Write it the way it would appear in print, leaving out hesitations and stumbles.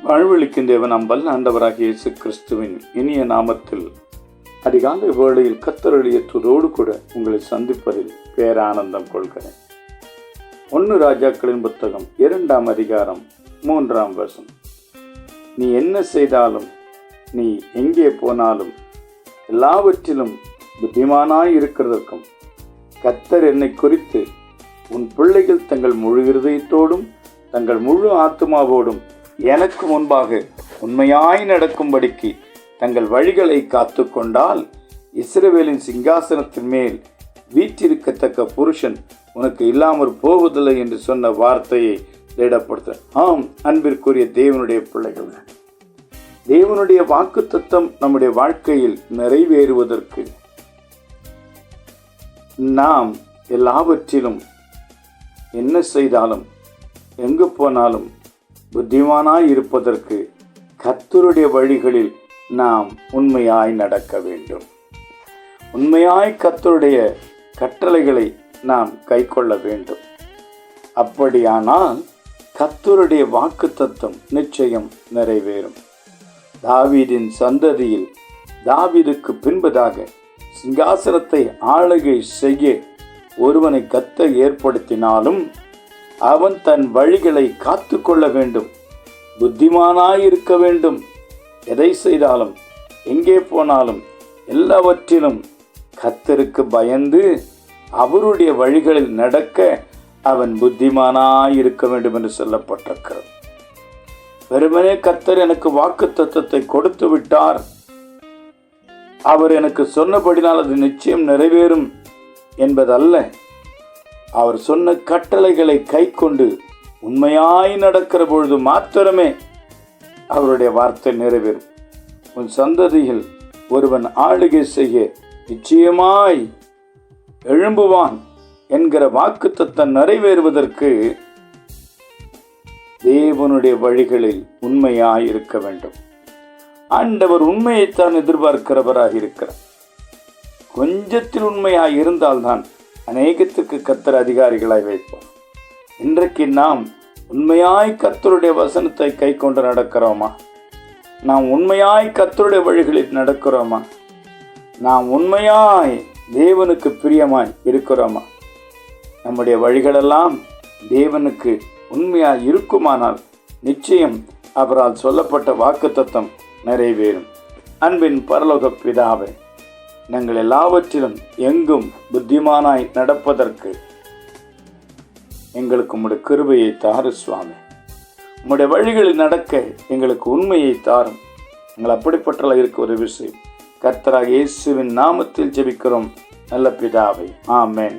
வாழ்வளிக்கும் தேவன் நம்பல் ஆண்டவராகிய இயேசு கிறிஸ்துவின் இனிய நாமத்தில் அதிகாலை வேளையில் கர்த்தருடைய தூதரோடு கூட உங்களை சந்திப்பதில் பேரானந்தம் கொள்கிறேன். 1 ராஜாக்களின் புத்தகம் 2ஆம் அதிகாரம் 3ஆம் வசனம். நீ என்ன செய்தாலும், நீ எங்கே போனாலும், எல்லாவற்றிலும் புத்திமானாய் இருக்கிறதற்கும் கர்த்தர் என்னை குறித்து உன் பிள்ளைகள் தங்கள் முழு இருதயத்தோடும் தங்கள் முழு ஆத்துமாவோடும் எனக்கு முன்பாக உண்மையாய் நடக்கும்படிக்கு தங்கள் வழிகளை காத்து கொண்டால் இஸ்ரவேலின் சிங்காசனத்தின் மேல் வீற்றிருக்கத்தக்க புருஷன் உனக்கு இல்லாமற் போவதில்லை என்று சொன்ன வார்த்தையை திடப்படுத்த. ஆம், அன்பிற்குரிய தேவனுடைய பிள்ளைகள், தேவனுடைய வாக்குத்தத்தம் நம்முடைய வாழ்க்கையில் நிறைவேறுவதற்கு நாம் எல்லாவற்றிலும் என்ன செய்தாலும் எங்கு போனாலும் புத்திமானாய் இருப்பதற்கு கர்த்தருடைய வழிகளில் நாம் உண்மையாய் நடக்க வேண்டும். உண்மையாய் கர்த்தருடைய கட்டளைகளை நாம் கைக்கொள்ள வேண்டும். அப்படியானால் கர்த்தருடைய வாக்குத்தத்தம் நிச்சயம் நிறைவேறும். தாவீதின் சந்ததியில் தாவீதுக்கு பின்பதாக சிங்காசனத்தை ஆளுகை செய்ய ஒருவனை கர்த்தர் ஏற்படுத்தினாலும் அவன் தன் வழிகளை காத்து கொள்ள வேண்டும், புத்திமானாயிருக்க வேண்டும். எதை செய்தாலும் எங்கே போனாலும் எல்லாவற்றிலும் கர்த்தருக்கு பயந்து அவருடைய வழிகளில் நடக்க அவன் புத்திமானாயிருக்க வேண்டும் என்று சொல்லப்பட்டிருக்கிறது. வெறுமனே கர்த்தர் எனக்கு வாக்குத்தத்தத்தை கொடுத்து விட்டார், அவர் எனக்கு சொன்னபடினால் அது நிச்சயம் நிறைவேறும் என்பதல்ல. அவர் சொன்ன கட்டளைகளை கை கொண்டு உண்மையாய் நடக்கிற பொழுது மாத்திரமே அவருடைய வார்த்தை நிறைவேறும். உன் சந்ததியில் ஒருவன் ஆளுகை செய்ய நிச்சயமாய் எழும்புவான் என்கிற வாக்குத்தத்தம் நிறைவேறுவதற்கு தேவனுடைய வழிகளில் உண்மையாய் இருக்க வேண்டும். ஆண்டவர் உண்மையைத்தான் எதிர்பார்க்கிறவராக இருக்கிறார். கொஞ்சத்தில் உண்மையாய் இருந்தால்தான் அநேகத்துக்கு கர்த்தர் அதிகாரிகளாய் வைப்பார். இன்றைக்கு நாம் உண்மையாய் கர்த்தருடைய வசனத்தை கை கொண்டு நடக்கிறோமா? நாம் உண்மையாய் கர்த்தருடைய வழிகளில் நடக்கிறோமா? நாம் உண்மையாய் தேவனுக்கு பிரியமாய் இருக்கிறோமா? நம்முடைய வழிகளெல்லாம் தேவனுக்கு உண்மையாய் இருக்குமானால் நிச்சயம் அவரால் சொல்லப்பட்ட வாக்குத்தத்தம் நிறைவேறும். அன்பின் பரலோக பிதாவே, நாங்கள் எல்லாவற்றிலும் எங்கும் புத்திமானாய் நடப்பதற்கு எங்களுக்கு உம்முடைய கிருபையை தாரு சுவாமி. உம்முடைய வழிகளில் நடக்க எங்களுக்கு உண்மையை தாரும். எங்கள் அப்படிப்பட்ட இருக்க ஒரு விஷயம் கர்த்தராகிய இயேசுவின் நாமத்தில் ஜெபிக்கிறோம் நல்ல பிதாவே, ஆமென்.